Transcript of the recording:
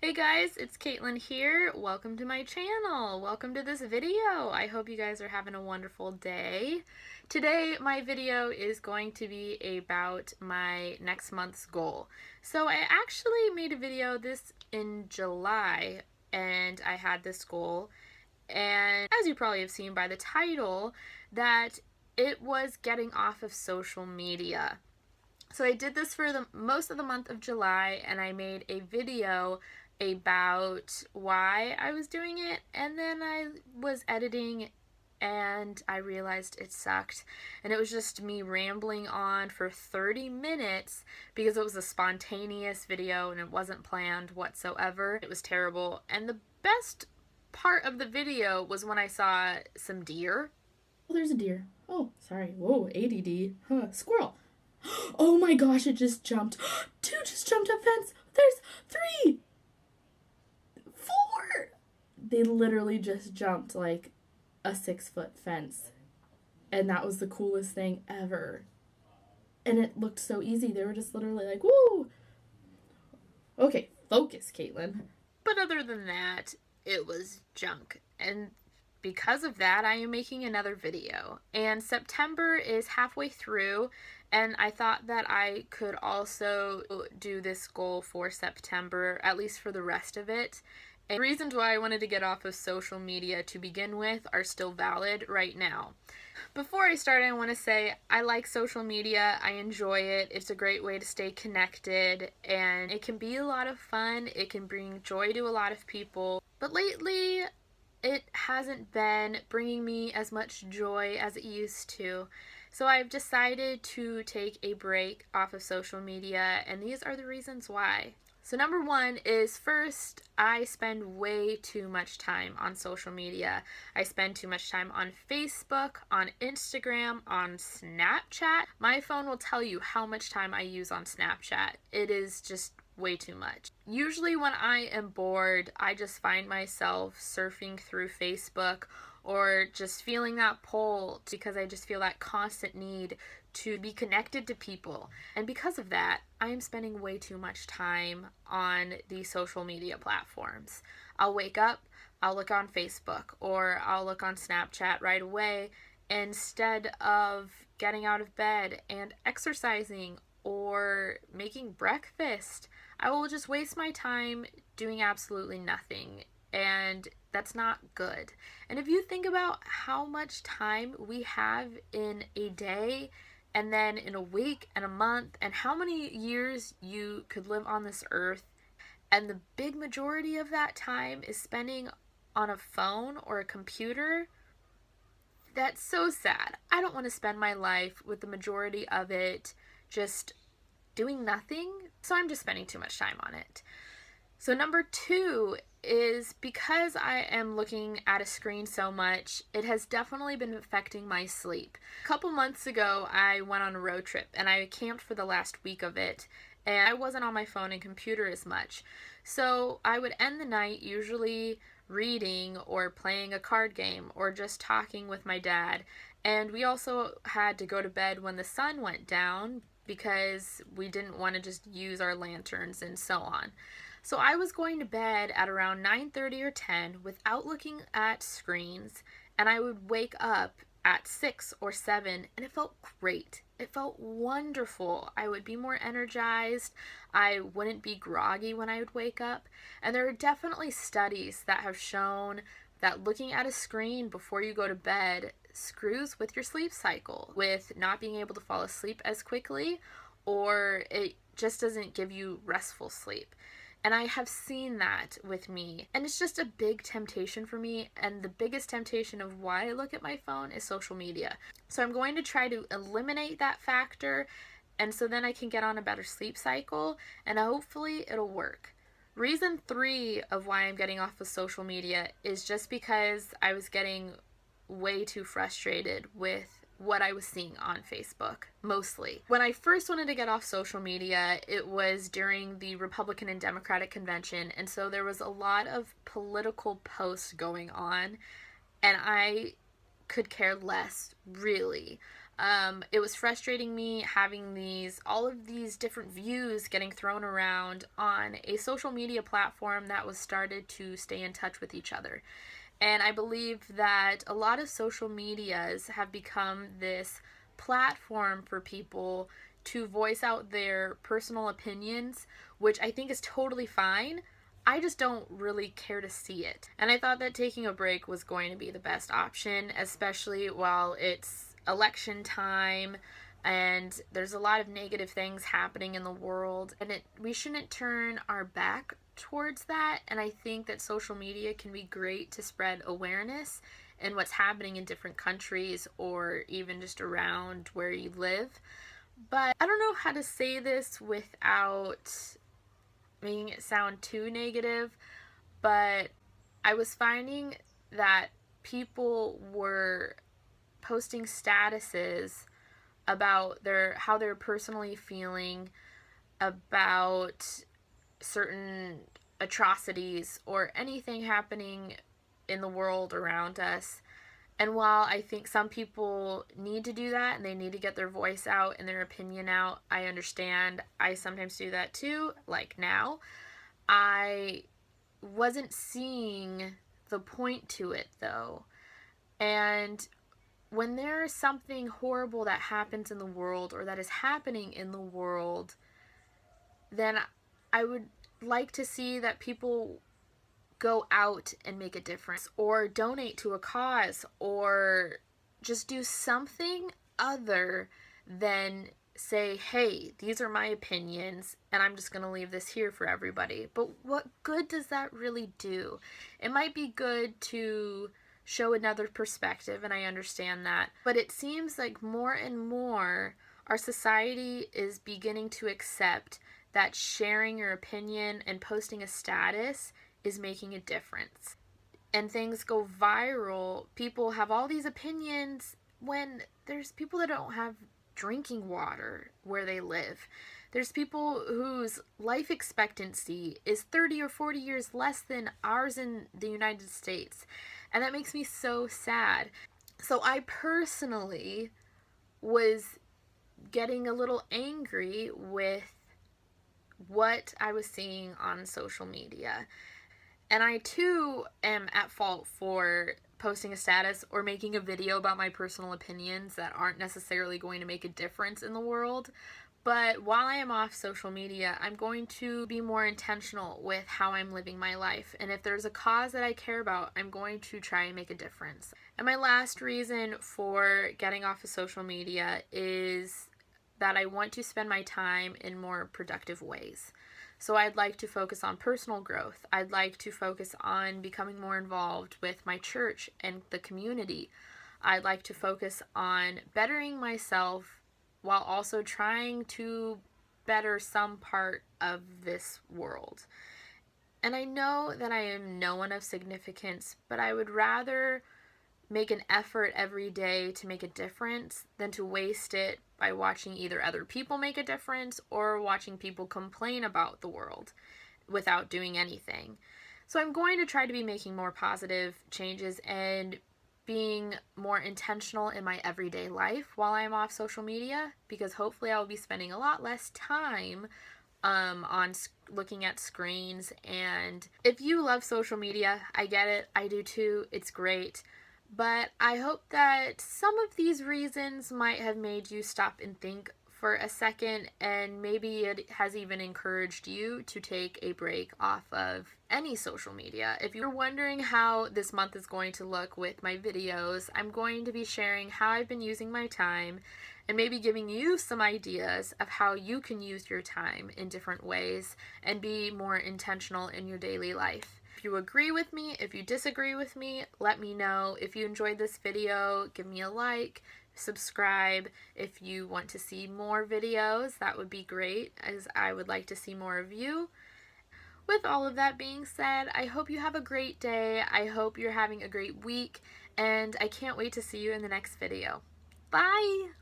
Hey guys, it's Caitlin here. Welcome to my channel. Welcome to this video. I hope you guys are having a wonderful day. Today, my video is going to be about my next month's goal. So I actually made a video this in July, and I had this goal. And as you probably have seen by the title, that it was getting off of social media. So I did this for the most of the month of July, and I made a video about why I was doing it, and then I was editing and I realized it sucked, and it was just me rambling on for 30 minutes because it was a spontaneous video and it wasn't planned whatsoever. It was terrible, and the best part of the video was when I saw some deer. Oh, there's a deer. Oh, sorry. Whoa, ADD. Huh, squirrel. Oh my gosh, it just jumped. Two just jumped a fence. There's 3. 4. They literally just jumped like a 6-foot fence. And that was the coolest thing ever. And it looked so easy. They were just literally like, woo! Okay, focus, Caitlin. But other than that, it was junk. And because of that, I am making another video. And September is halfway through, and I thought that I could also do this goal for September, at least for the rest of it. And the reasons why I wanted to get off of social media to begin with are still valid right now. Before I start, I want to say I like social media. I enjoy it. It's a great way to stay connected, and it can be a lot of fun. It can bring joy to a lot of people. But lately, it hasn't been bringing me as much joy as it used to. So I've decided to take a break off of social media, and these are the reasons why. So number one is, first, I spend way too much time on social media. I spend too much time on Facebook, on Instagram, on Snapchat. My phone will tell you how much time I use on Snapchat. It is just way too much. Usually when I am bored, I just find myself surfing through Facebook or just feeling that pull because I just feel that constant need to be connected to people. And because of that, I am spending way too much time on these social media platforms. I'll wake up, I'll look on Facebook, or I'll look on Snapchat right away instead of getting out of bed and exercising or making breakfast. I will just waste my time doing absolutely nothing, and that's not good. And if you think about how much time we have in a day, and then in a week and a month, and how many years you could live on this earth, and the big majority of that time is spending on a phone or a computer, that's so sad. I don't want to spend my life with the majority of it just doing nothing, so I'm just spending too much time on it. So number two is, because I am looking at a screen so much, it has definitely been affecting my sleep. A couple months ago, I went on a road trip, and I camped for the last week of it, and I wasn't on my phone and computer as much. So I would end the night usually reading or playing a card game or just talking with my dad. And we also had to go to bed when the sun went down because we didn't want to just use our lanterns and so on. So I was going to bed at around 9:30 or 10 without looking at screens, and I would wake up at 6 or 7, and it felt great. It felt wonderful. I would be more energized. I wouldn't be groggy when I would wake up. And there are definitely studies that have shown that looking at a screen before you go to bed screws with your sleep cycle, with not being able to fall asleep as quickly, or it just doesn't give you restful sleep. And I have seen that with me, and it's just a big temptation for me, and the biggest temptation of why I look at my phone is social media. So I'm going to try to eliminate that factor, and so then I can get on a better sleep cycle, and hopefully it'll work. Reason 3 of why I'm getting off of social media is just because I was getting way too frustrated with what I was seeing on Facebook, mostly. When I first wanted to get off social media, it was during the Republican and Democratic convention, and so there was a lot of political posts going on, and I could care less, really. It was frustrating me having all of these different views getting thrown around on a social media platform that was started to stay in touch with each other. And I believe that a lot of social medias have become this platform for people to voice out their personal opinions, which I think is totally fine. I just don't really care to see it. And I thought that taking a break was going to be the best option, especially while it's election time and there's a lot of negative things happening in the world, and we shouldn't turn our back towards that. And I think that social media can be great to spread awareness in what's happening in different countries or even just around where you live. But I don't know how to say this without making it sound too negative, but I was finding that people were posting statuses about how they're personally feeling about certain atrocities or anything happening in the world around us. And while I think some people need to do that and they need to get their voice out and their opinion out, I understand. I sometimes do that too, like now. I wasn't seeing the point to it though. And when there's something horrible that happens in the world or that is happening in the world, then I would like to see that people go out and make a difference or donate to a cause or just do something other than say, hey, these are my opinions and I'm just going to leave this here for everybody. But what good does that really do? It might be good to show another perspective, and I understand that, but it seems like more and more our society is beginning to accept that sharing your opinion and posting a status is making a difference. And things go viral. People have all these opinions when there's people that don't have drinking water where they live. There's people whose life expectancy is 30 or 40 years less than ours in the United States. And that makes me so sad. So I personally was getting a little angry with what I was seeing on social media. And I too am at fault for posting a status or making a video about my personal opinions that aren't necessarily going to make a difference in the world. But while I am off social media, I'm going to be more intentional with how I'm living my life. And if there's a cause that I care about, I'm going to try and make a difference. And my last reason for getting off of social media is that I want to spend my time in more productive ways. So I'd like to focus on personal growth. I'd like to focus on becoming more involved with my church and the community. I'd like to focus on bettering myself while also trying to better some part of this world. And I know that I am no one of significance, but I would rather make an effort every day to make a difference than to waste it by watching either other people make a difference or watching people complain about the world without doing anything. So I'm going to try to be making more positive changes and being more intentional in my everyday life while I'm off social media, because hopefully I'll be spending a lot less time on looking at screens. And if you love social media, I get it. I do too. It's great. But I hope that some of these reasons might have made you stop and think for a second, and maybe it has even encouraged you to take a break off of any social media. If you're wondering how this month is going to look with my videos, I'm going to be sharing how I've been using my time and maybe giving you some ideas of how you can use your time in different ways and be more intentional in your daily life. If you agree with me, if you disagree with me, let me know. If you enjoyed this video, give me a like, subscribe. If you want to see more videos, that would be great, as I would like to see more of you. With all of that being said, I hope you have a great day. I hope you're having a great week, and I can't wait to see you in the next video. Bye!